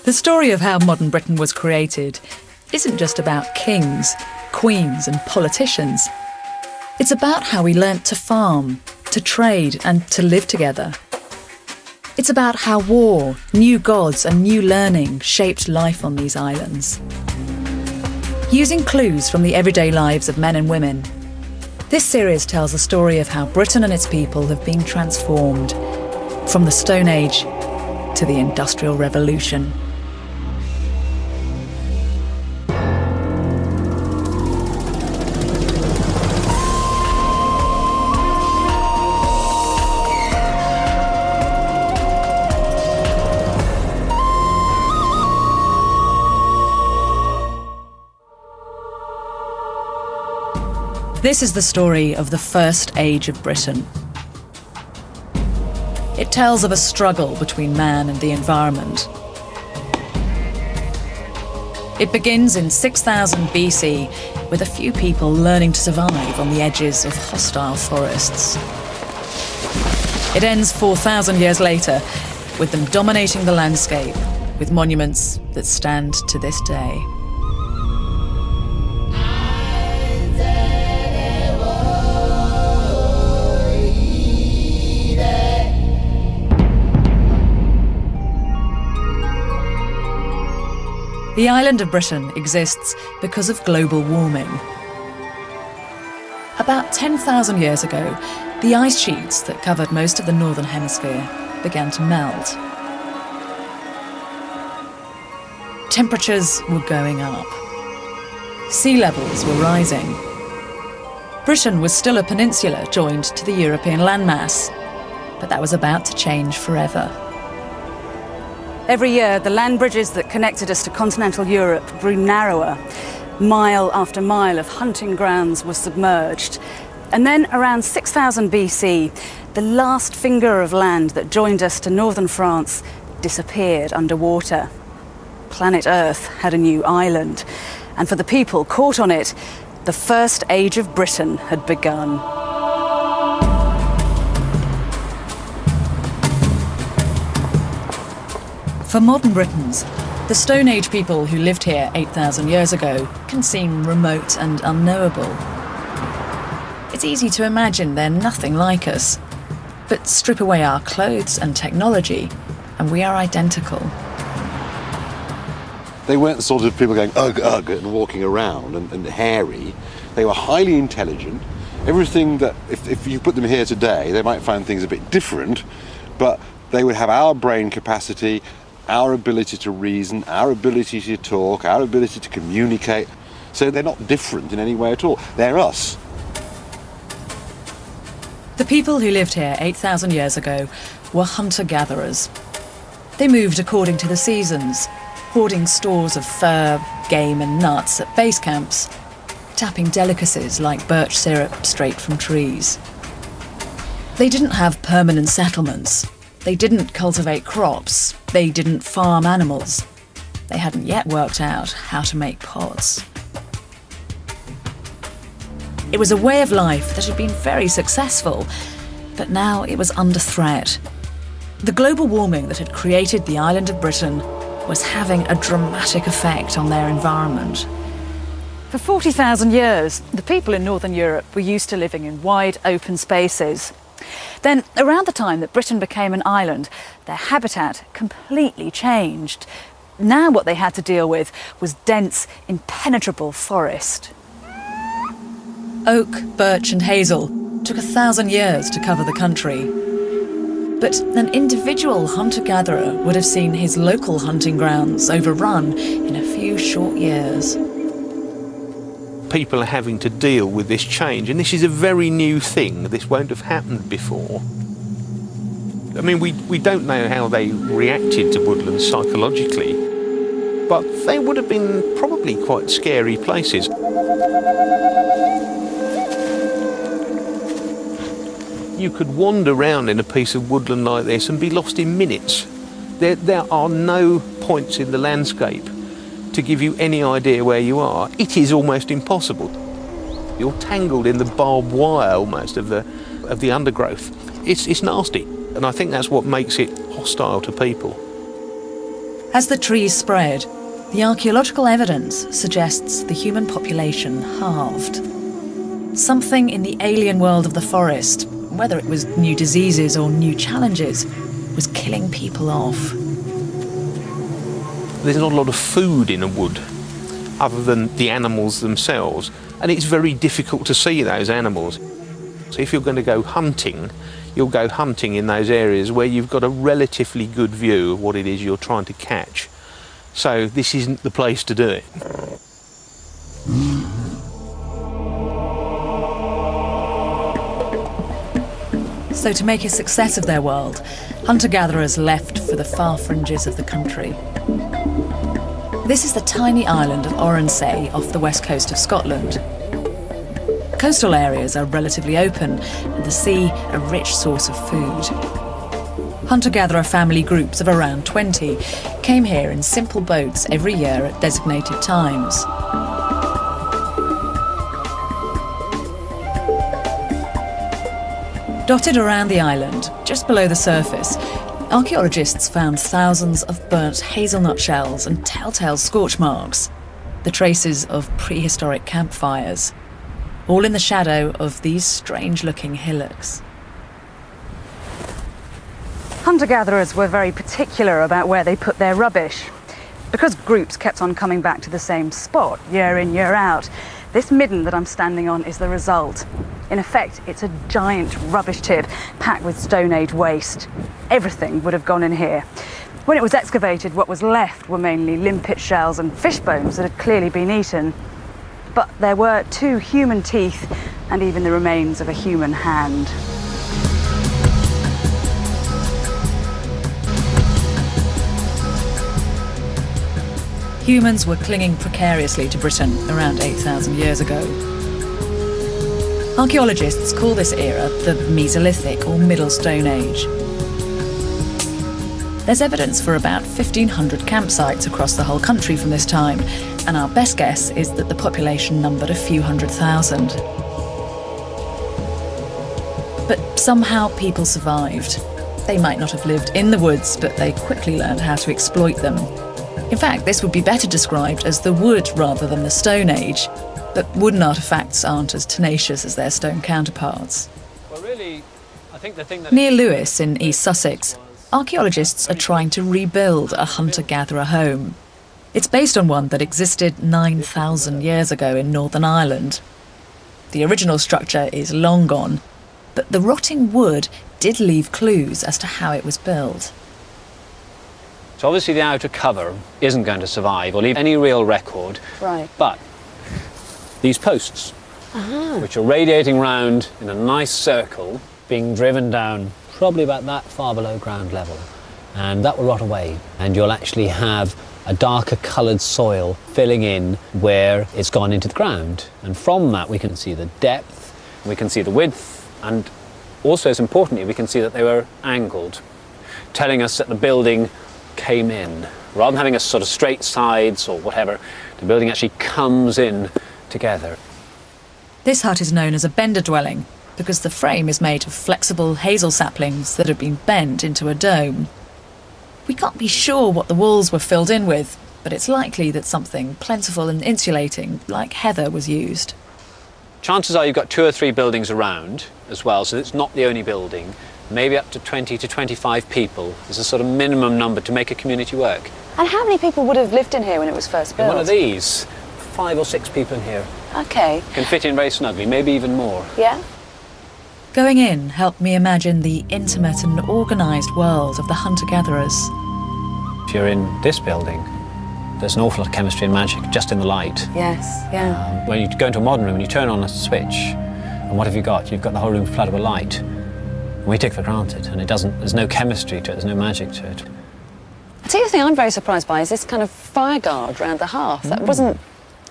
The story of how modern Britain was created isn't just about kings, queens and politicians. It's about how we learnt to farm, to trade and to live together. It's about how war, new gods and new learning shaped life on these islands. Using clues from the everyday lives of men and women, this series tells the story of how Britain and its people have been transformed from the Stone Age to the Industrial Revolution. This is the story of the First Age of Britain. It tells of a struggle between man and the environment. It begins in 6000 BC with a few people learning to survive on the edges of hostile forests. It ends 4,000 years later with them dominating the landscape with monuments that stand to this day. The island of Britain exists because of global warming. About 10,000 years ago, the ice sheets that covered most of the northern hemisphere began to melt. Temperatures were going up. Sea levels were rising. Britain was still a peninsula joined to the European landmass, but that was about to change forever. Every year, the land bridges that connected us to continental Europe grew narrower. Mile after mile of hunting grounds was submerged. And then around 6000 BC, the last finger of land that joined us to northern France disappeared underwater. Planet Earth had a new island. And for the people caught on it, the First Age of Britain had begun. For modern Britons, the Stone Age people who lived here 8,000 years ago can seem remote and unknowable. It's easy to imagine they're nothing like us, but strip away our clothes and technology, and we are identical. They weren't the sort of people going ugh, ugh, and walking around and hairy. They were highly intelligent. Everything that, if you put them here today, they might find things a bit different, but they would have our brain capacity, our ability to reason, our ability to talk, our ability to communicate. So they're not different in any way at all. They're us. The people who lived here 8,000 years ago were hunter-gatherers. They moved according to the seasons, hoarding stores of fur, game and nuts at base camps, tapping delicacies like birch syrup straight from trees. They didn't have permanent settlements. They didn't cultivate crops. They didn't farm animals. They hadn't yet worked out how to make pots. It was a way of life that had been very successful, but now it was under threat. The global warming that had created the island of Britain was having a dramatic effect on their environment. For 40,000 years, the people in Northern Europe were used to living in wide open spaces. Then, around the time that Britain became an island, their habitat completely changed. Now what they had to deal with was dense, impenetrable forest. Oak, birch and hazel took 1,000 years to cover the country. But an individual hunter-gatherer would have seen his local hunting grounds overrun in a few short years. People are having to deal with this change, and this is a very new thing. This won't have happened before. I mean, we don't know how they reacted to woodlands psychologically, but they would have been probably quite scary places. You could wander around in a piece of woodland like this and be lost in minutes. There are no points in the landscape to give you any idea where you are. It is almost impossible. You're tangled in the barbed wire almost of the undergrowth. It's nasty, and I think that's what makes it hostile to people. As the trees spread, the archaeological evidence suggests the human population halved. Something in the alien world of the forest, whether it was new diseases or new challenges, was killing people off. There's not a lot of food in a wood other than the animals themselves, and it's very difficult to see those animals. So if you're going to go hunting, you'll go hunting in those areas where you've got a relatively good view of what it is you're trying to catch. So this isn't the place to do it. So to make a success of their world, hunter-gatherers left for the far fringes of the country. This is the tiny island of Oronsay off the west coast of Scotland. Coastal areas are relatively open, and the sea a rich source of food. Hunter-gatherer family groups of around 20 came here in simple boats every year at designated times. Dotted around the island, just below the surface, archaeologists found thousands of burnt hazelnut shells and telltale scorch marks, the traces of prehistoric campfires, all in the shadow of these strange-looking hillocks. Hunter-gatherers were very particular about where they put their rubbish. Because groups kept on coming back to the same spot year in, year out, this midden that I'm standing on is the result. In effect, it's a giant rubbish tip packed with Stone Age waste. Everything would have gone in here. When it was excavated, what was left were mainly limpet shells and fish bones that had clearly been eaten. But there were 2 human teeth and even the remains of a human hand. Humans were clinging precariously to Britain around 8,000 years ago. Archaeologists call this era the Mesolithic or Middle Stone Age. There's evidence for about 1,500 campsites across the whole country from this time, and our best guess is that the population numbered a few 100,000. But somehow people survived. They might not have lived in the woods, but they quickly learned how to exploit them. In fact, this would be better described as the wood rather than the Stone Age, but wooden artefacts aren't as tenacious as their stone counterparts. Well, really, I think the thing that... Near Lewes in East Sussex, archaeologists are trying to rebuild a hunter-gatherer home. It's based on one that existed 9,000 years ago in Northern Ireland. The original structure is long gone, but the rotting wood did leave clues as to how it was built. So obviously the outer cover isn't going to survive or leave any real record. Right. But these posts, which are radiating round in a nice circle, being driven down probably about that far below ground level, and that will rot away, and you'll actually have a darker coloured soil filling in where it's gone into the ground. And from that we can see the depth, we can see the width, and also, as importantly, we can see that they were angled, telling us that the building came in. Rather than having a sort of straight sides or whatever, the building actually comes in together. This hut is known as a bender dwelling because the frame is made of flexible hazel saplings that have been bent into a dome. We can't be sure what the walls were filled in with, but it's likely that something plentiful and insulating, like heather, was used. Chances are you've got 2 or 3 buildings around as well, so it's not the only building. Maybe up to 20 to 25 people is a sort of minimum number to make a community work. And how many people would have lived in here when it was first built? In one of these, 5 or 6 people in here. Okay. Can fit in very snugly, maybe even more. Yeah? Going in helped me imagine the intimate and organised world of the hunter-gatherers. If you're in this building, there's an awful lot of chemistry and magic just in the light. Yes, yeah. When you go into a modern room and you turn on a switch, and what have you got? You've got the whole room flooded with light. We take for granted, and there's no chemistry to it, there's no magic to it. I tell you the thing I'm very surprised by is this kind of fire guard round the hearth. That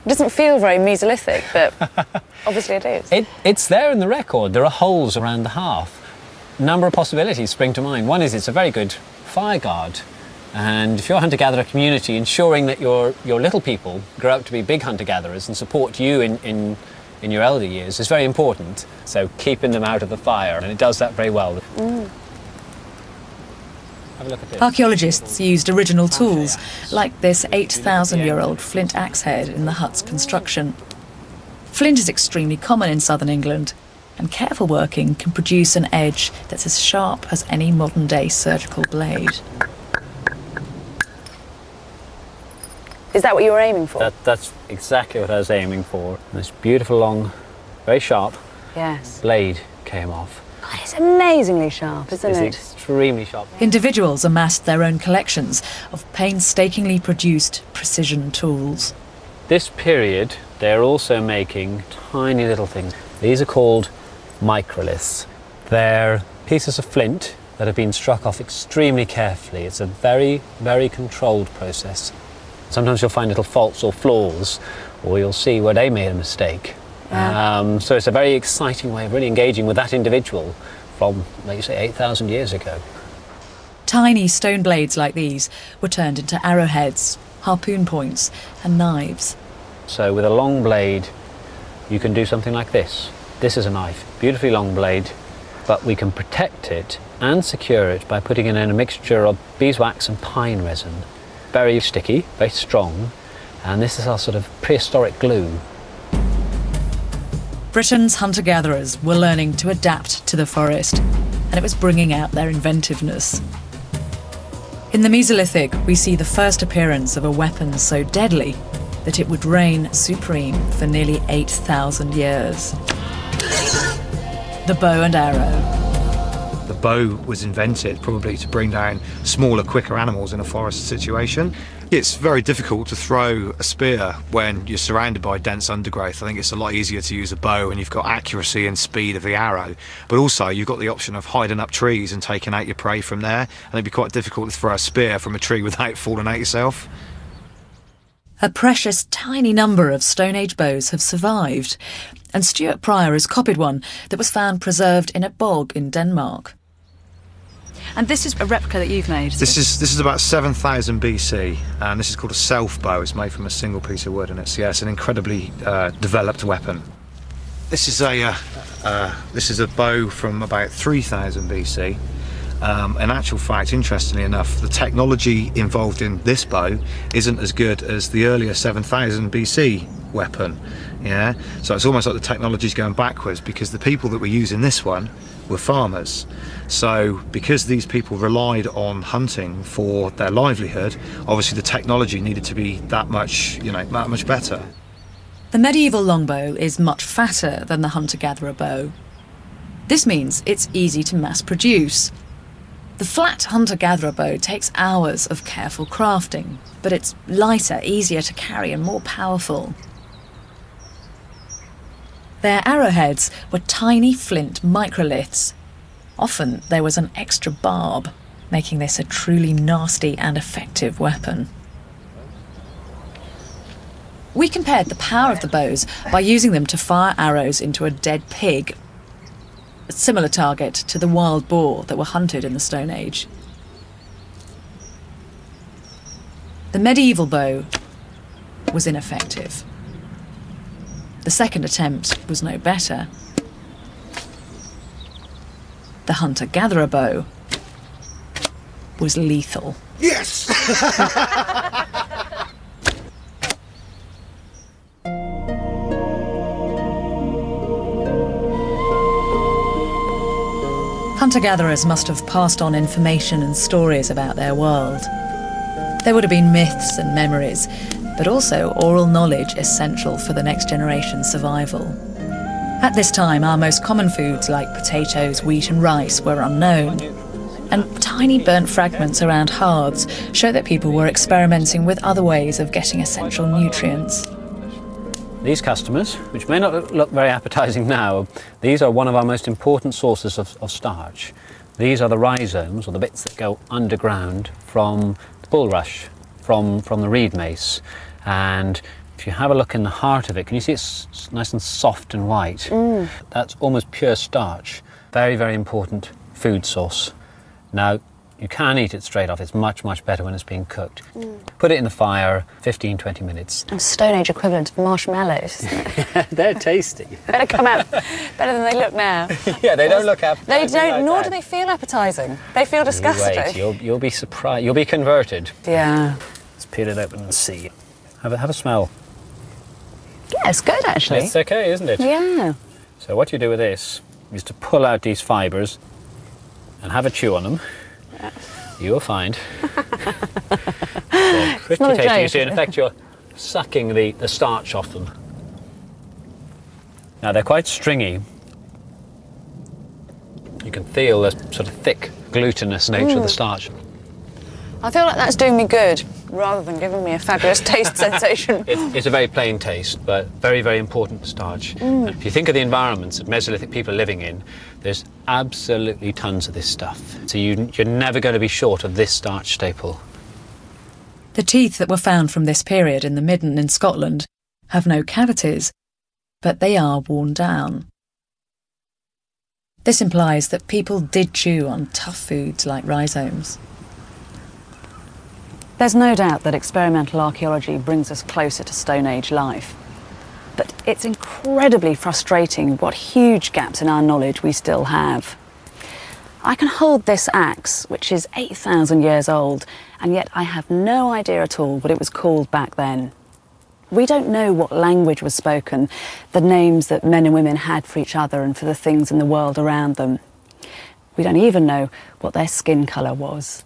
doesn't feel very Mesolithic, but obviously it is. It's there in the record. There are holes around the hearth. A number of possibilities spring to mind. One is it's a very good fire guard, and if you're a hunter-gatherer community, ensuring that your little people grow up to be big hunter-gatherers and support you in your elder years is very important. So keeping them out of the fire, and it does that very well. a look at this. Archaeologists used original tools, like this 8,000-year-old flint axe head in the hut's construction. Flint is extremely common in southern England, and careful working can produce an edge that's as sharp as any modern-day surgical blade. Is that what you were aiming for? That's exactly what I was aiming for. This beautiful, long, very sharp blade came off. God, it's amazingly sharp, isn't it? It's extremely sharp. Individuals amassed their own collections of painstakingly produced precision tools. This period, they're also making tiny little things. These are called microliths. They're pieces of flint that have been struck off extremely carefully. It's a very, very controlled process. Sometimes you'll find little faults or flaws, or you'll see where they made a mistake. Yeah. So it's a very exciting way of really engaging with that individual from, like you say, 8,000 years ago. Tiny stone blades like these were turned into arrowheads, harpoon points and knives. So with a long blade, you can do something like this. This is a knife, beautifully long blade, but we can protect it and secure it by putting it in a mixture of beeswax and pine resin. Very sticky, very strong, and this is our sort of prehistoric glue. Britain's hunter-gatherers were learning to adapt to the forest, and it was bringing out their inventiveness. In the Mesolithic, we see the first appearance of a weapon so deadly that it would reign supreme for nearly 8,000 years. The bow and arrow. The bow was invented probably to bring down smaller, quicker animals in a forest situation. It's very difficult to throw a spear when you're surrounded by dense undergrowth. I think it's a lot easier to use a bow and you've got accuracy and speed of the arrow. But also you've got the option of hiding up trees and taking out your prey from there. And it'd be quite difficult to throw a spear from a tree without falling out yourself. A precious tiny number of Stone Age bows have survived, and Stuart Pryor has copied one that was found preserved in a bog in Denmark. And this is a replica that you've made? This is about 7,000 BC, and this is called a self bow. It's made from a single piece of wood, and it's an incredibly developed weapon. This is a bow from about 3,000 BC. In actual fact, interestingly enough, the technology involved in this bow isn't as good as the earlier 7,000 BC weapon. Yeah, so it's almost like the technology's going backwards, because the people that were using this one were farmers. So because these people relied on hunting for their livelihood, obviously the technology needed to be that much better. The medieval longbow is much fatter than the hunter-gatherer bow. This means it's easy to mass produce. The flat hunter-gatherer bow takes hours of careful crafting, but it's lighter, easier to carry and more powerful. Their arrowheads were tiny flint microliths. Often there was an extra barb, making this a truly nasty and effective weapon. We compared the power of the bows by using them to fire arrows into a dead pig, a similar target to the wild boar that were hunted in the Stone Age. The medieval bow was ineffective. The second attempt was no better. The hunter-gatherer bow was lethal. Yes! Hunter-gatherers must have passed on information and stories about their world. There would have been myths and memories, but also oral knowledge essential for the next generation's survival. At this time, our most common foods like potatoes, wheat and rice were unknown, and tiny burnt fragments around hearths show that people were experimenting with other ways of getting essential nutrients. These customers, which may not look very appetising now, these are one of our most important sources of starch. These are the rhizomes, or the bits that go underground from the bulrush, from the reed mace. And if you have a look in the heart of it, can you see it's nice and soft and white? That's almost pure starch. Very, very important food source. Now, You can eat it straight off. It's much, much better when it's being cooked. Put it in the fire, 15, 20 minutes. A Stone Age equivalent of marshmallows, isn't it? They're tasty. Better come out better than they look now. Yeah, they don't look appetizing. They don't, like nor that. do they feel appetising. They feel disgusting. You wait, you'll be surprised. You'll be converted. Yeah. Let's peel it open and see. Have a smell. Yeah, it's good, actually. It's okay, isn't it? Yeah. So what you do with this is to pull out these fibres and have a chew on them. Yeah. You will find they're pretty not a tasty. You joke. see, in effect, you're sucking the starch off them. Now, they're quite stringy. You can feel the sort of thick, glutinous nature of the starch. I feel like that's doing me good, rather than giving me a fabulous taste sensation. It's a very plain taste, but very, very important starch. And if you think of the environments that Mesolithic people are living in, there's absolutely tons of this stuff. So you're never going to be short of this starch staple. The teeth that were found from this period in the Midden in Scotland have no cavities, but they are worn down. This implies that people did chew on tough foods like rhizomes. There's no doubt that experimental archaeology brings us closer to Stone Age life. But it's incredibly frustrating what huge gaps in our knowledge we still have. I can hold this axe, which is 8,000 years old, and yet I have no idea at all what it was called back then. We don't know what language was spoken, the names that men and women had for each other and for the things in the world around them. We don't even know what their skin colour was.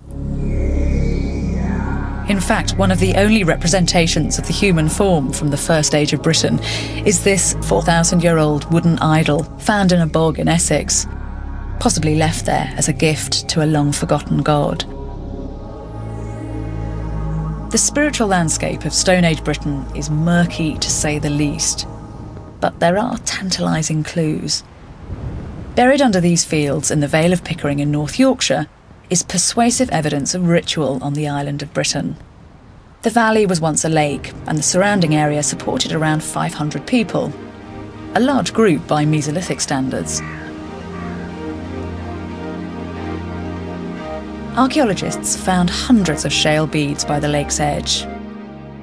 In fact, one of the only representations of the human form from the First Age of Britain is this 4,000-year-old wooden idol found in a bog in Essex, possibly left there as a gift to a long-forgotten god. The spiritual landscape of Stone Age Britain is murky, to say the least, but there are tantalising clues. Buried under these fields in the Vale of Pickering in North Yorkshire is persuasive evidence of ritual on the island of Britain. The valley was once a lake, and the surrounding area supported around 500 people, a large group by Mesolithic standards. Archaeologists found hundreds of shale beads by the lake's edge.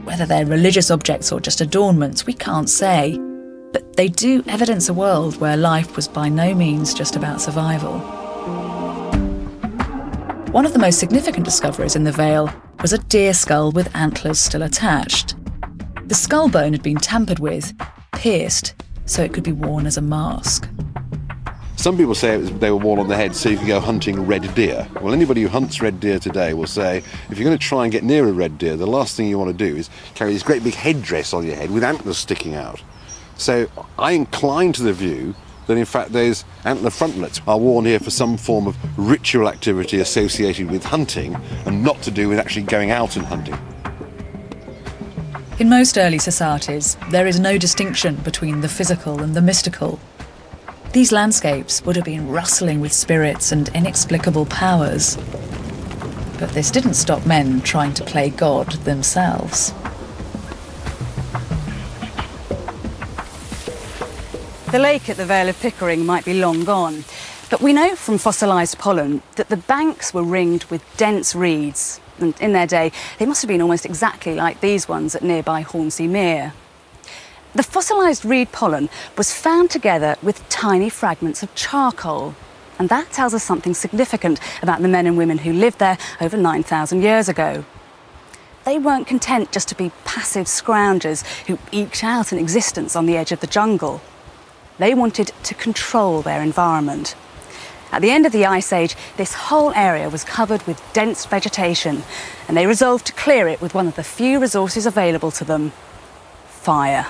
Whether they're religious objects or just adornments, we can't say, but they do evidence a world where life was by no means just about survival. One of the most significant discoveries in the Vale was a deer skull with antlers still attached. The skull bone had been tampered with, pierced, so it could be worn as a mask. Some people say they were worn on the head so you could go hunting red deer. Well, anybody who hunts red deer today will say if you're going to try and get near a red deer, the last thing you want to do is carry this great big headdress on your head with antlers sticking out. So I incline to the view that in fact those antler frontlets are worn here for some form of ritual activity associated with hunting and not to do with actually going out and hunting. In most early societies, there is no distinction between the physical and the mystical. These landscapes would have been rustling with spirits and inexplicable powers. But this didn't stop men trying to play God themselves. The lake at the Vale of Pickering might be long gone, but we know from fossilised pollen that the banks were ringed with dense reeds, and in their day they must have been almost exactly like these ones at nearby Hornsey Mere. The fossilised reed pollen was found together with tiny fragments of charcoal, and that tells us something significant about the men and women who lived there over 9,000 years ago. They weren't content just to be passive scroungers who eked out an existence on the edge of the jungle. They wanted to control their environment. At the end of the Ice Age, this whole area was covered with dense vegetation, and they resolved to clear it with one of the few resources available to them: fire.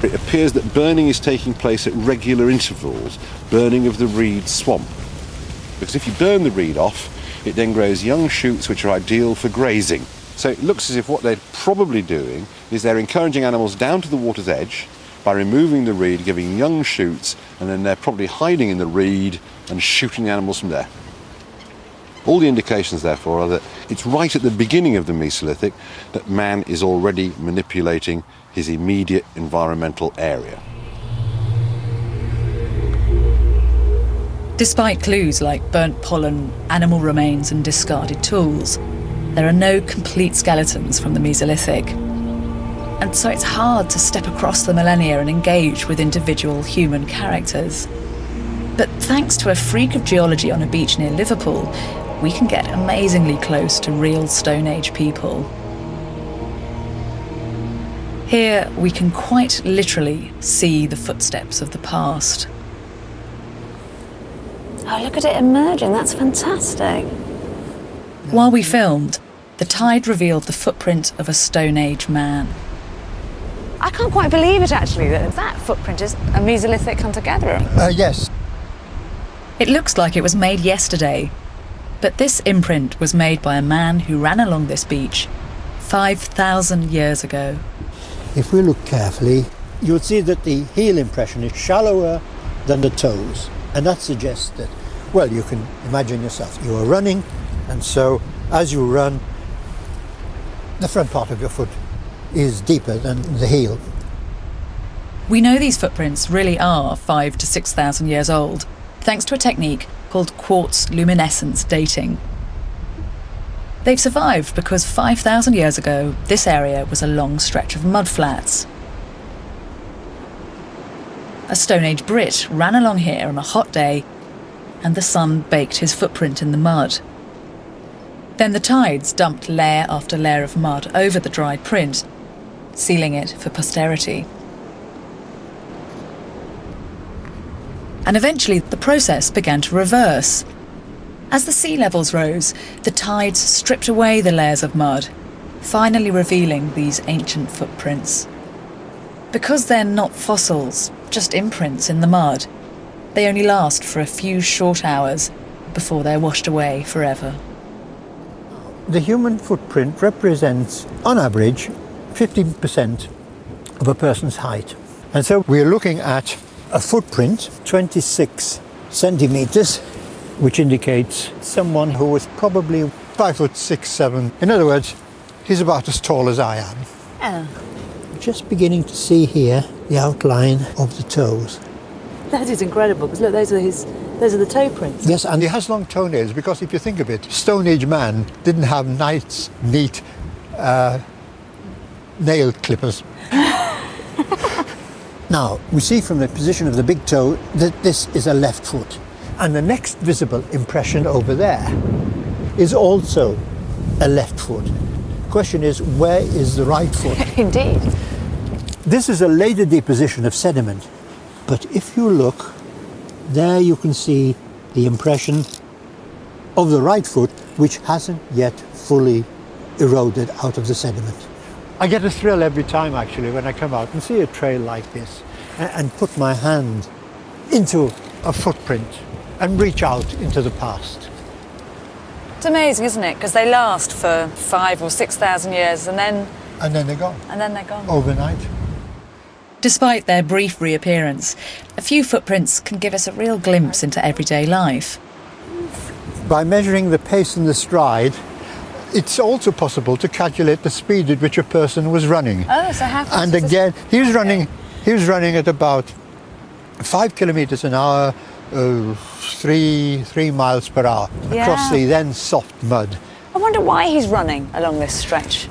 It appears that burning is taking place at regular intervals, burning of the reed swamp. Because if you burn the reed off, it then grows young shoots which are ideal for grazing. So it looks as if what they're probably doing is they're encouraging animals down to the water's edge by removing the reed, giving young shoots, and then they're probably hiding in the reed and shooting the animals from there. All the indications, therefore, are that it's right at the beginning of the Mesolithic that man is already manipulating his immediate environmental area. Despite clues like burnt pollen, animal remains and discarded tools, there are no complete skeletons from the Mesolithic. And so it's hard to step across the millennia and engage with individual human characters. But thanks to a freak of geology on a beach near Liverpool, we can get amazingly close to real Stone Age people. Here, we can quite literally see the footsteps of the past. Oh, look at it emerging. That's fantastic. While we filmed, the tide revealed the footprint of a Stone Age man. I can't quite believe it, actually, that footprint is a Mesolithic hunter-gatherer. Yes. It looks like it was made yesterday, but this imprint was made by a man who ran along this beach 5,000 years ago. If we look carefully, you'll see that the heel impression is shallower than the toes. And that suggests that, well, you can imagine yourself, you are running, and so as you run, the front part of your foot is deeper than the heel. We know these footprints really are 5,000 to 6,000 years old, thanks to a technique called quartz luminescence dating. They've survived because 5,000 years ago, this area was a long stretch of mudflats. A Stone Age Brit ran along here on a hot day, and the sun baked his footprint in the mud. Then the tides dumped layer after layer of mud over the dried print, sealing it for posterity. And eventually the process began to reverse. As the sea levels rose, the tides stripped away the layers of mud, finally revealing these ancient footprints. Because they're not fossils, just imprints in the mud, they only last for a few short hours before they're washed away forever. The human footprint represents, on average, 15% of a person's height. And so we're looking at a footprint, 26 centimeters, which indicates someone who was probably 5'6", 7". In other words, he's about as tall as I am. Oh. Just beginning to see here the outline of the toes. That is incredible, because look, those are the toe prints. Yes, and he has long toenails, because if you think of it, Stone Age man didn't have nice, neat nail clippers. Now, we see from the position of the big toe that this is a left foot. And the next visible impression over there is also a left foot. The question is, where is the right foot? Indeed. This is a later deposition of sediment, but if you look, there you can see the impression of the right foot, which hasn't yet fully eroded out of the sediment. I get a thrill every time, actually, when I come out and see a trail like this and put my hand into a footprint and reach out into the past. It's amazing, isn't it? Because they last for 5,000 or 6,000 years, and then they're gone. And then they're gone. Overnight. Despite their brief reappearance, a few footprints can give us a real glimpse into everyday life. By measuring the pace and the stride, it's also possible to calculate the speed at which a person was running. Oh, so how fast? And again, he was running at about 5 kilometers an hour, 3 miles per hour, across the then soft mud. I wonder why he's running along this stretch.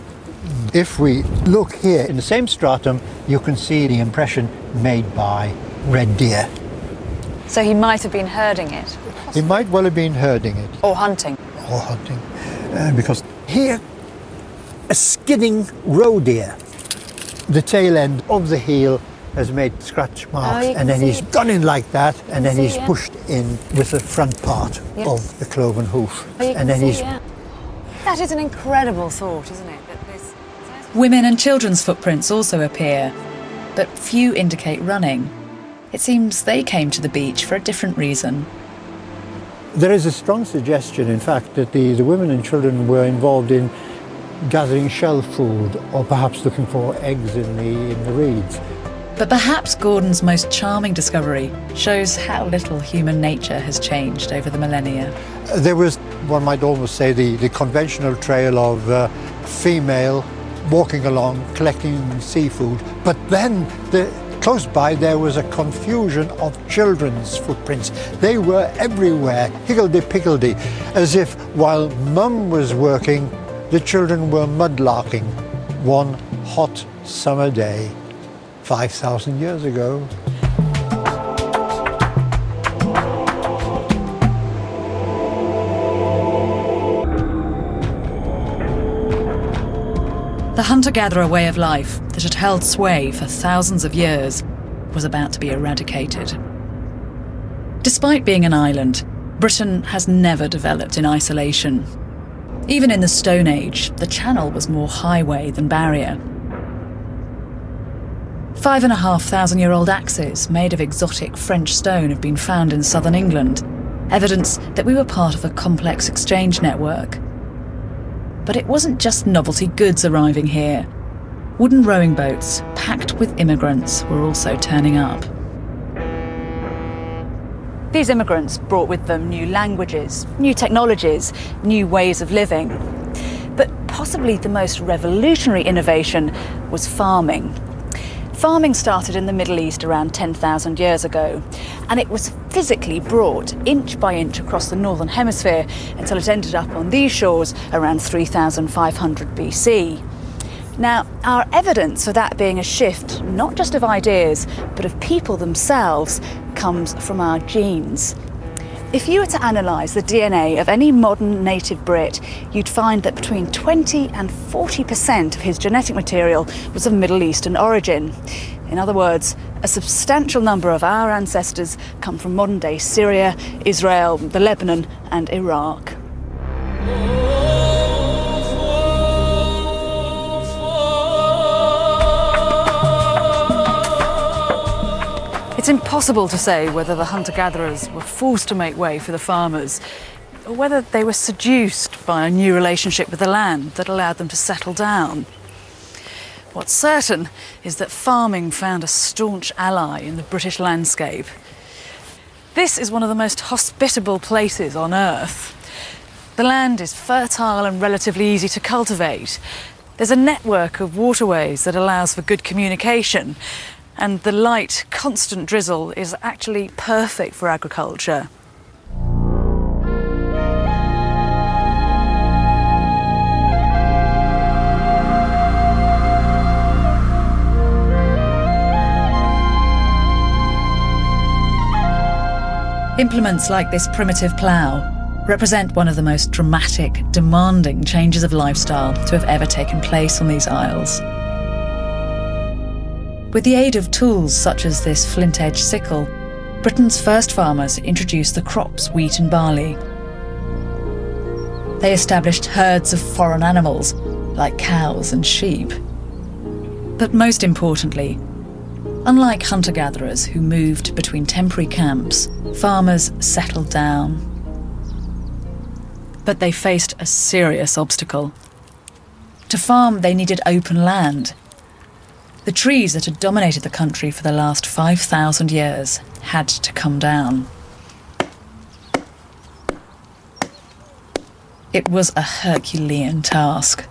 If we look here in the same stratum, you can see the impression made by red deer. So he might have been herding it. He might well have been herding it. Or hunting. Or hunting. Because here, a skidding roe deer, the tail end of the heel has made scratch marks, and then he's gone in like that, and then he's pushed in with the front part of the cloven hoof. And then he's... That is an incredible thought, isn't it? Women and children's footprints also appear, but few indicate running. It seems they came to the beach for a different reason. There is a strong suggestion, in fact, that the women and children were involved in gathering shell food, or perhaps looking for eggs in the reeds. But perhaps Gordon's most charming discovery shows how little human nature has changed over the millennia. There was, one might almost say, the conventional trail of female walking along, collecting seafood, but then Close by there was a confusion of children's footprints. They were everywhere, higgledy-piggledy, as if while Mum was working, the children were mudlarking one hot summer day 5,000 years ago. The hunter-gatherer way of life that had held sway for thousands of years was about to be eradicated. Despite being an island, Britain has never developed in isolation. Even in the Stone Age, the Channel was more highway than barrier. 5,500-year-old axes made of exotic French stone have been found in southern England, evidence that we were part of a complex exchange network. But it wasn't just novelty goods arriving here. Wooden rowing boats, packed with immigrants, were also turning up. These immigrants brought with them new languages, new technologies, new ways of living. But possibly the most revolutionary innovation was farming. Farming started in the Middle East around 10,000 years ago, and it was physically brought inch by inch across the Northern Hemisphere until it ended up on these shores around 3,500 BC. Now, our evidence for that being a shift, not just of ideas, but of people themselves, comes from our genes. If you were to analyse the DNA of any modern native Brit, you'd find that between 20 and 40% of his genetic material was of Middle Eastern origin. In other words, a substantial number of our ancestors come from modern-day Syria, Israel, the Lebanon and Iraq. It's impossible to say whether the hunter-gatherers were forced to make way for the farmers, or whether they were seduced by a new relationship with the land that allowed them to settle down. What's certain is that farming found a staunch ally in the British landscape. This is one of the most hospitable places on Earth. The land is fertile and relatively easy to cultivate. There's a network of waterways that allows for good communication, and the light, constant drizzle is actually perfect for agriculture. Implements like this primitive plough represent one of the most dramatic, demanding changes of lifestyle to have ever taken place on these isles. With the aid of tools such as this flint-edge sickle, Britain's first farmers introduced the crops wheat and barley. They established herds of foreign animals, like cows and sheep. But most importantly, unlike hunter-gatherers who moved between temporary camps, farmers settled down. But they faced a serious obstacle. To farm, they needed open land. The trees that had dominated the country for the last 5,000 years had to come down. It was a Herculean task.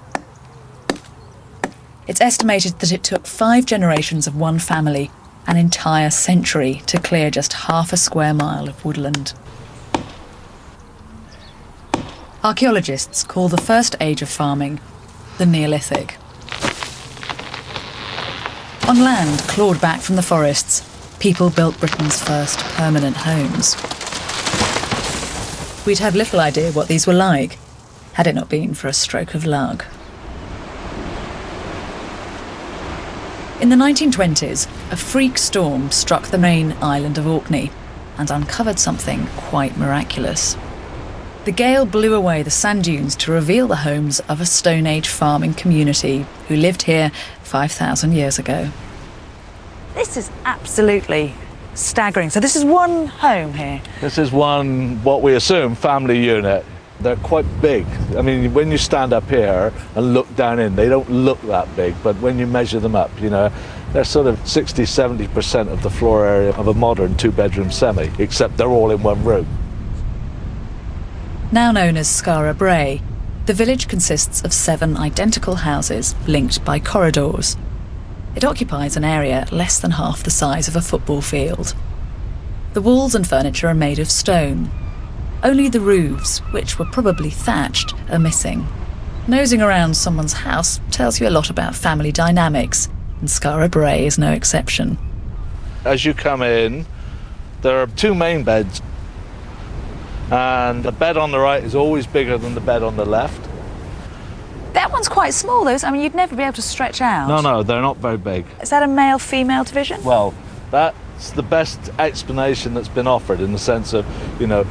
It's estimated that it took 5 generations of one family, an entire century, to clear just half a square mile of woodland. Archaeologists call the first age of farming the Neolithic. On land clawed back from the forests, people built Britain's first permanent homes. We'd have little idea what these were like, had it not been for a stroke of luck. In the 1920s, a freak storm struck the main island of Orkney and uncovered something quite miraculous. The gale blew away the sand dunes to reveal the homes of a Stone Age farming community who lived here 5,000 years ago. This is absolutely staggering. So this is one home here. This is one, what we assume, family unit. They're quite big. I mean, when you stand up here and look down in, they don't look that big, but when you measure them up, you know, they're sort of 60–70% of the floor area of a modern 2-bedroom semi, except they're all in one room. Now known as Skara Brae, the village consists of 7 identical houses linked by corridors. It occupies an area less than half the size of a football field. The walls and furniture are made of stone. Only the roofs, which were probably thatched, are missing. Nosing around someone's house tells you a lot about family dynamics, and Skara Brae is no exception. As you come in, there are two main beds, and the bed on the right is always bigger than the bed on the left. That one's quite small, though. I mean, you'd never be able to stretch out. No, they're not very big. Is that a male-female division? Well, that's the best explanation that's been offered, in the sense of, you know,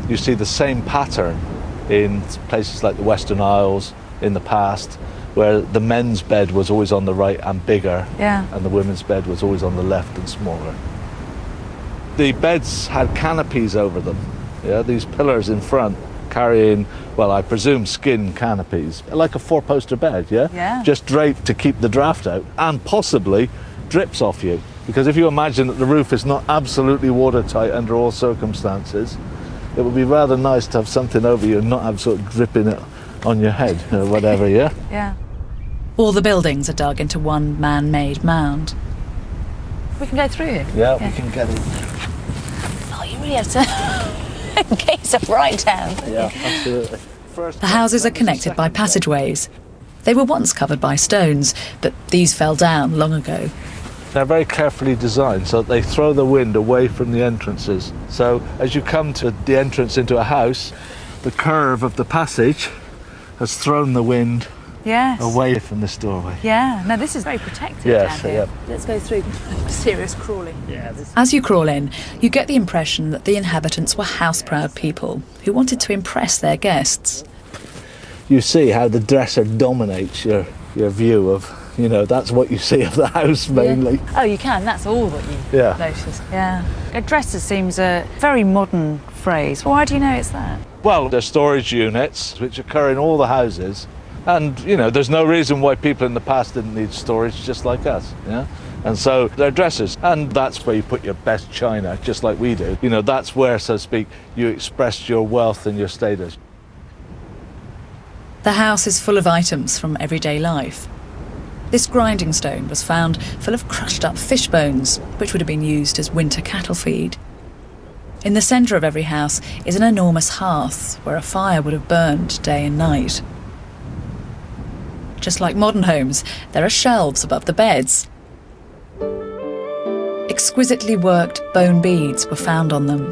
you see the same pattern in places like the Western Isles in the past, where the men's bed was always on the right and bigger, and the women's bed was always on the left and smaller. The beds had canopies over them, these pillars in front carrying, well, I presume skin canopies, like a four-poster bed, just draped to keep the draft out, and possibly drips off you. Because if you imagine that the roof is not absolutely watertight under all circumstances, it would be rather nice to have something over you and not have sort of dripping it on your head or whatever, Yeah. All the buildings are dug into one man-made mound. We can go through here? Yeah, we can get it. Oh, you really have to gaze up right down. Yeah, absolutely. The houses are connected by passageways. They were once covered by stones, but these fell down long ago. They're very carefully designed so that they throw the wind away from the entrances. So as you come to the entrance into a house, the curve of the passage has thrown the wind away from this doorway. Yeah, no, this is very protected down here. Let's go through serious crawling. As you crawl in, you get the impression that the inhabitants were house-proud people who wanted to impress their guests. You see how the dresser dominates your view of, you know, that's what you see of the house mainly. Oh, you can, that's all that you notice. Yeah. A dresser seems a very modern phrase. Why do you know it's that? Well, they're storage units which occur in all the houses. And, you know, there's no reason why people in the past didn't need storage, just like us, And so they're dressers, and that's where you put your best china, just like we do. You know, that's where, so to speak, you express your wealth and your status. The house is full of items from everyday life. This grinding stone was found full of crushed up fish bones, which would have been used as winter cattle feed. In the centre of every house is an enormous hearth where a fire would have burned day and night. Just like modern homes, there are shelves above the beds. Exquisitely worked bone beads were found on them.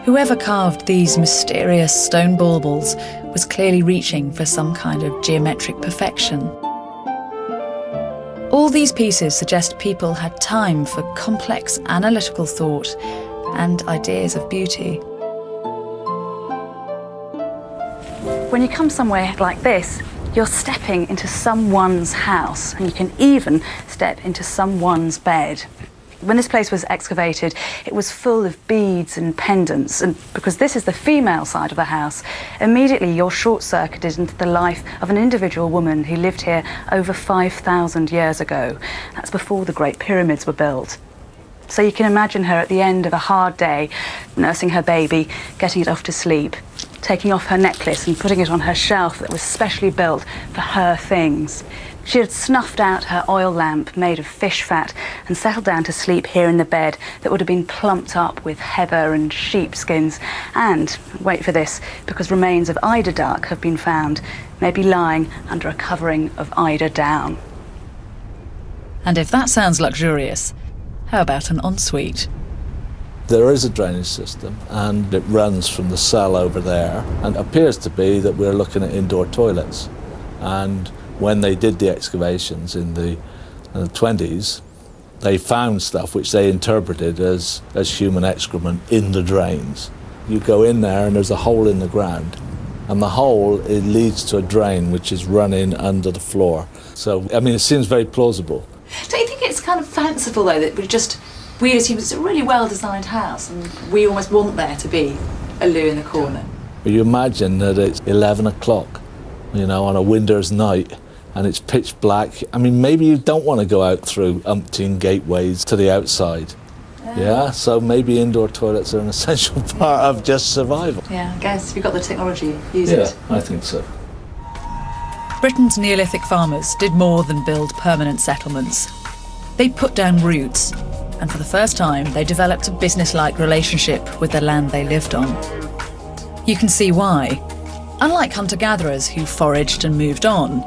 Whoever carved these mysterious stone baubles was clearly reaching for some kind of geometric perfection. All these pieces suggest people had time for complex analytical thought and ideas of beauty. When you come somewhere like this, you're stepping into someone's house, and you can even step into someone's bed. When this place was excavated, it was full of beads and pendants, and because this is the female side of the house, immediately you're short-circuited into the life of an individual woman who lived here over 5,000 years ago. That's before the Great Pyramids were built. So you can imagine her at the end of a hard day, nursing her baby, getting it off to sleep, taking off her necklace and putting it on her shelf that was specially built for her things. She had snuffed out her oil lamp made of fish fat and settled down to sleep here in the bed that would have been plumped up with heather and sheepskins. And, wait for this, because remains of eider duck have been found, maybe lying under a covering of eider down. And if that sounds luxurious, how about an ensuite? There is a drainage system, and it runs from the cell over there, and it appears to be that we're looking at indoor toilets. And when they did the excavations in the 20s, they found stuff which they interpreted as human excrement in the drains. You go in there and there's a hole in the ground, and the hole, it leads to a drain which is running under the floor. So, I mean, it seems very plausible. Don't you think it's kind of fanciful, though, that we assume it's a really well-designed house and we almost want there to be a loo in the corner? But you imagine that it's 11 o'clock, you know, on a winter's night, and it's pitch black. I mean, maybe you don't want to go out through umpteen gateways to the outside. Yeah, so maybe indoor toilets are an essential part of just survival. Yeah, I guess if you've got the technology, use Yeah, it. I think so. Britain's Neolithic farmers did more than build permanent settlements. They put down roots, and for the first time, they developed a business-like relationship with the land they lived on. You can see why. Unlike hunter-gatherers who foraged and moved on,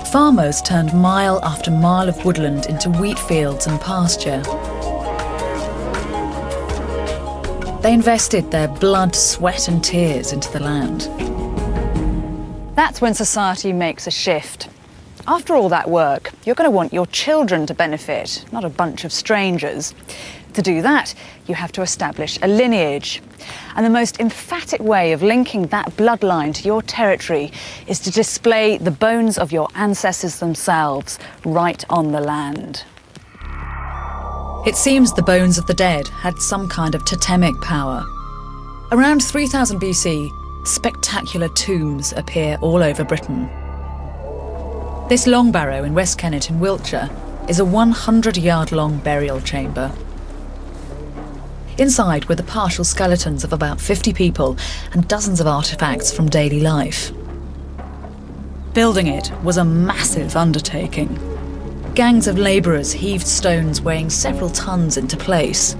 farmers turned mile after mile of woodland into wheat fields and pasture. They invested their blood, sweat and tears into the land. That's when society makes a shift. After all that work, you're going to want your children to benefit, not a bunch of strangers. To do that, you have to establish a lineage. And the most emphatic way of linking that bloodline to your territory is to display the bones of your ancestors themselves right on the land. It seems the bones of the dead had some kind of totemic power. Around 3000 BC, spectacular tombs appear all over Britain. This Long Barrow in West Kennet in Wiltshire is a 100-yard-long burial chamber. Inside were the partial skeletons of about 50 people and dozens of artefacts from daily life. Building it was a massive undertaking. Gangs of labourers heaved stones weighing several tons into place.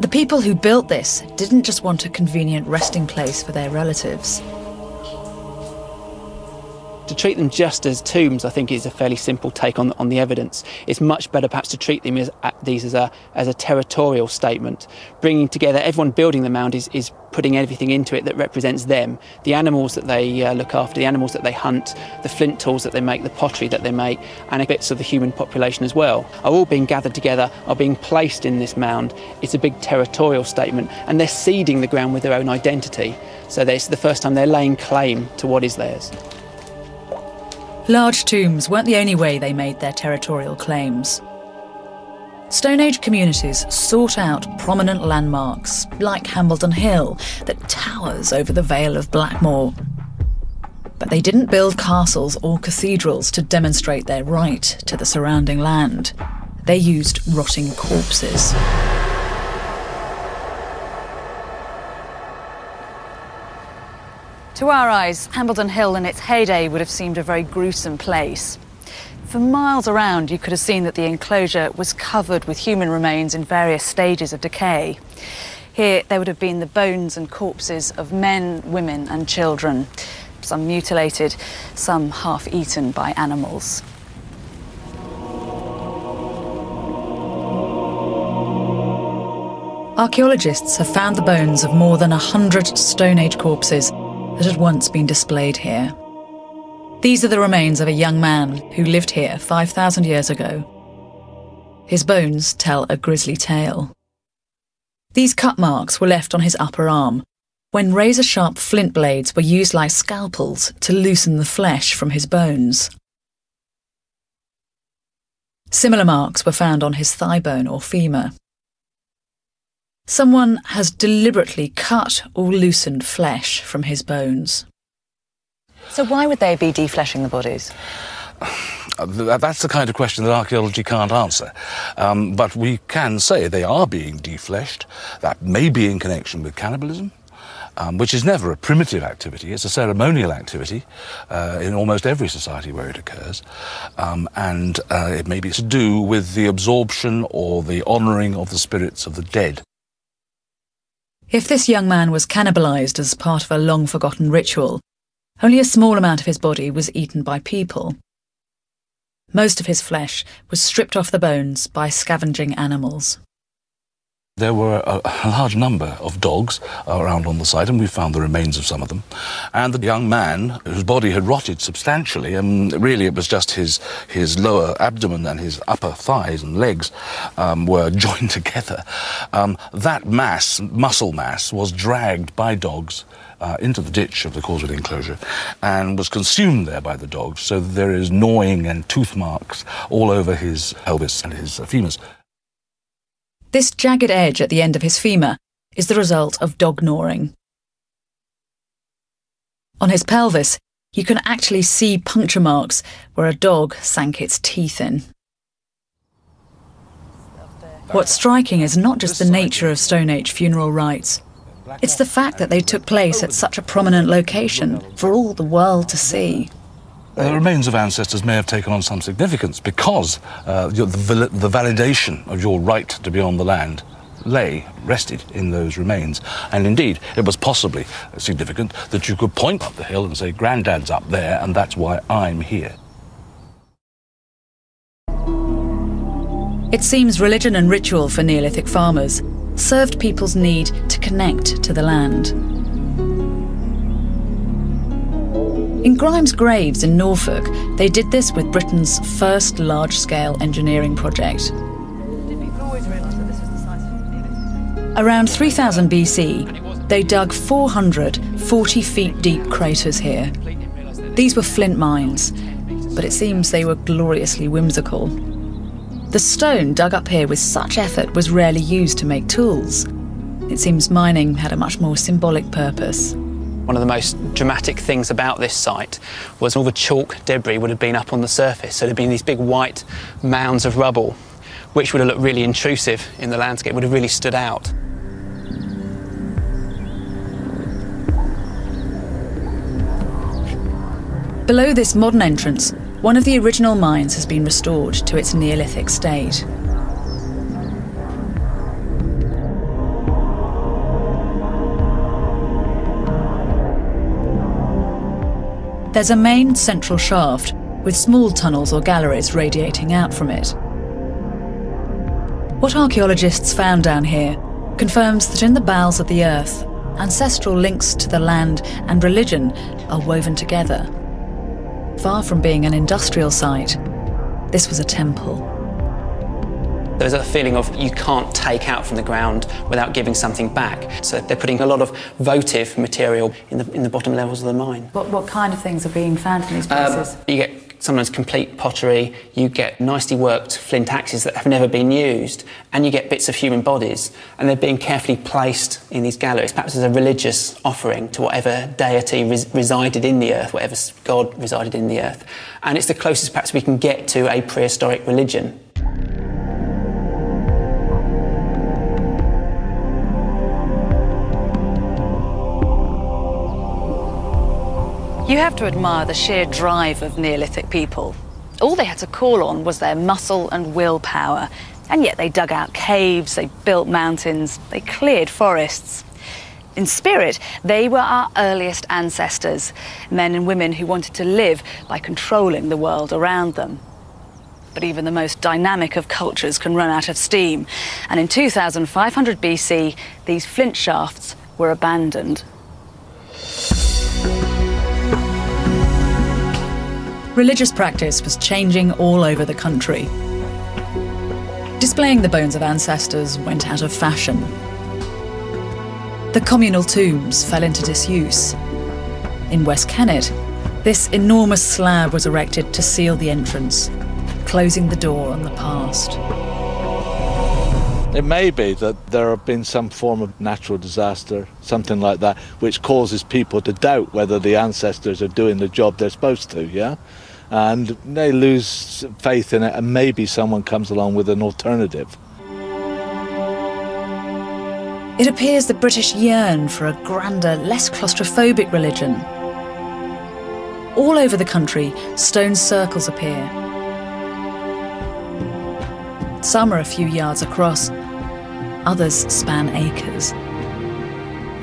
The people who built this didn't just want a convenient resting place for their relatives. To treat them just as tombs, I think, is a fairly simple take on the evidence. It's much better perhaps to treat them as a territorial statement. Bringing together, everyone building the mound is putting everything into it that represents them. The animals that they look after, the animals that they hunt, the flint tools that they make, the pottery that they make, and bits of the human population as well, are all being gathered together, are being placed in this mound. It's a big territorial statement, and they're seeding the ground with their own identity. So it's the first time they're laying claim to what is theirs. Large tombs weren't the only way they made their territorial claims. Stone Age communities sought out prominent landmarks, like Hambledon Hill, that towers over the Vale of Blackmoor. But they didn't build castles or cathedrals to demonstrate their right to the surrounding land. They used rotting corpses. To our eyes, Hambledon Hill in its heyday would have seemed a very gruesome place. For miles around, you could have seen that the enclosure was covered with human remains in various stages of decay. Here, there would have been the bones and corpses of men, women and children, some mutilated, some half-eaten by animals. Archaeologists have found the bones of more than 100 Stone Age corpses that had once been displayed here. These are the remains of a young man who lived here 5,000 years ago. His bones tell a grisly tale. These cut marks were left on his upper arm when razor-sharp flint blades were used like scalpels to loosen the flesh from his bones. Similar marks were found on his thigh bone or femur. Someone has deliberately cut or loosened flesh from his bones. So why would they be defleshing the bodies? That's the kind of question that archaeology can't answer. But we can say they are being defleshed. That may be in connection with cannibalism, which is never a primitive activity. It's a ceremonial activity in almost every society where it occurs. And it may be to do with the absorption or the honouring of the spirits of the dead. If this young man was cannibalised as part of a long-forgotten ritual, only a small amount of his body was eaten by people. Most of his flesh was stripped off the bones by scavenging animals. There were a large number of dogs around on the site, and we found the remains of some of them. And the young man, whose body had rotted substantially, and really it was just his lower abdomen and his upper thighs and legs were joined together. That muscle mass, was dragged by dogs into the ditch of the Causeway enclosure and was consumed there by the dogs, so that there is gnawing and tooth marks all over his pelvis and his femurs. This jagged edge at the end of his femur is the result of dog gnawing. On his pelvis, you can actually see puncture marks where a dog sank its teeth in. What's striking is not just the nature of Stone Age funeral rites. It's the fact that they took place at such a prominent location for all the world to see. The remains of ancestors may have taken on some significance because the validation of your right to be on the land rested in those remains. And indeed, it was possibly significant that you could point up the hill and say, Grandad's up there, and that's why I'm here. It seems religion and ritual for Neolithic farmers served people's need to connect to the land. In Grimes Graves in Norfolk, they did this with Britain's first large-scale engineering project. Around 3000 BC, they dug 400 40-feet-deep craters here. These were flint mines, but it seems they were gloriously whimsical. The stone dug up here with such effort was rarely used to make tools. It seems mining had a much more symbolic purpose. One of the most dramatic things about this site was all the chalk debris would have been up on the surface, so there'd been these big white mounds of rubble, which would have looked really intrusive in the landscape, would have really stood out. Below this modern entrance, one of the original mines has been restored to its Neolithic state. There's a main central shaft with small tunnels or galleries radiating out from it. What archaeologists found down here confirms that in the bowels of the earth, ancestral links to the land and religion are woven together. Far from being an industrial site, this was a temple. There's a feeling of you can't take out from the ground without giving something back. So they're putting a lot of votive material in the bottom levels of the mine. What kind of things are being found in these places? You get sometimes complete pottery, you get nicely worked flint axes that have never been used, and you get bits of human bodies, and they're being carefully placed in these galleries, perhaps as a religious offering to whatever deity resided in the earth, whatever god resided in the earth. And it's the closest perhaps we can get to a prehistoric religion. You have to admire the sheer drive of Neolithic people. All they had to call on was their muscle and willpower, and yet they dug out caves, they built mountains, they cleared forests. In spirit, they were our earliest ancestors, men and women who wanted to live by controlling the world around them. But even the most dynamic of cultures can run out of steam, and in 2500 BC, these flint shafts were abandoned. Religious practice was changing all over the country. Displaying the bones of ancestors went out of fashion. The communal tombs fell into disuse. In West Kennet, this enormous slab was erected to seal the entrance, closing the door on the past. It may be that there have been some form of natural disaster, something like that, which causes people to doubt whether the ancestors are doing the job they're supposed to, yeah? And they lose faith in it, and maybe someone comes along with an alternative. It appears the British yearn for a grander, less claustrophobic religion. All over the country, stone circles appear. Some are a few yards across, others span acres.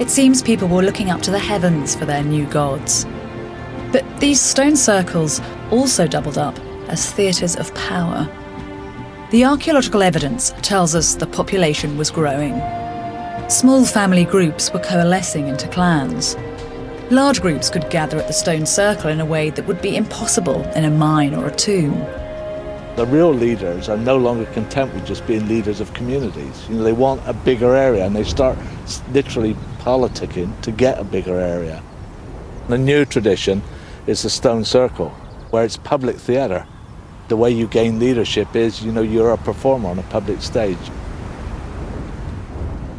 It seems people were looking up to the heavens for their new gods. But these stone circles also doubled up as theatres of power. The archaeological evidence tells us the population was growing. Small family groups were coalescing into clans. Large groups could gather at the stone circle in a way that would be impossible in a mine or a tomb. The real leaders are no longer content with just being leaders of communities. You know, they want a bigger area, and they start literally politicking to get a bigger area. The new tradition is the stone circle, where it's public theatre. The way you gain leadership is, you know, you're a performer on a public stage.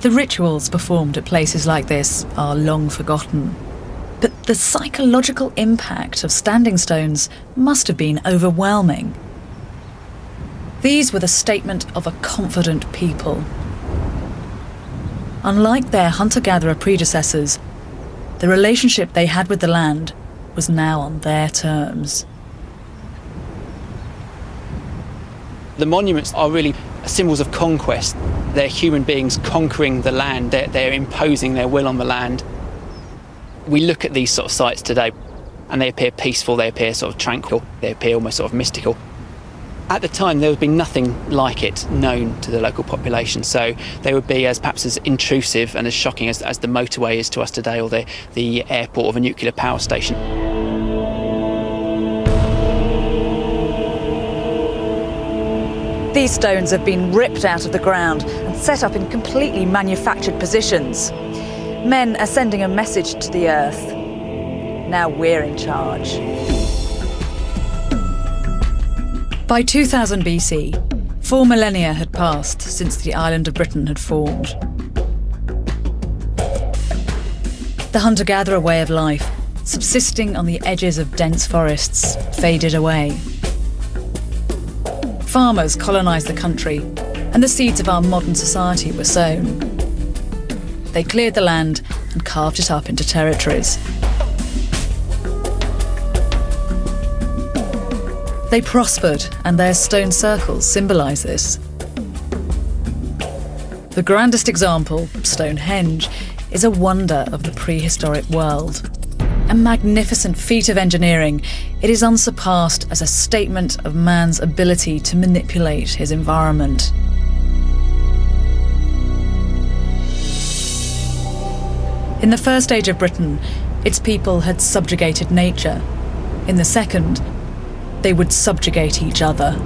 The rituals performed at places like this are long forgotten. But the psychological impact of standing stones must have been overwhelming. These were the statement of a confident people. Unlike their hunter-gatherer predecessors, the relationship they had with the land was now on their terms. The monuments are really symbols of conquest. They're human beings conquering the land, they're imposing their will on the land. We look at these sort of sites today and they appear peaceful, they appear sort of tranquil, they appear almost sort of mystical. At the time, there would be nothing like it known to the local population, so they would be perhaps as intrusive and as shocking as the motorway is to us today, or the airport of a nuclear power station. These stones have been ripped out of the ground and set up in completely manufactured positions. Men are sending a message to the earth. Now we're in charge. By 2000 BC, 4 millennia had passed since the island of Britain had formed. The hunter-gatherer way of life, subsisting on the edges of dense forests, faded away. Farmers colonised the country, and the seeds of our modern society were sown. They cleared the land and carved it up into territories. They prospered, and their stone circles symbolise this. The grandest example, Stonehenge, is a wonder of the prehistoric world. A magnificent feat of engineering, it is unsurpassed as a statement of man's ability to manipulate his environment. In the first age of Britain, its people had subjugated nature. In the second, they would subjugate each other.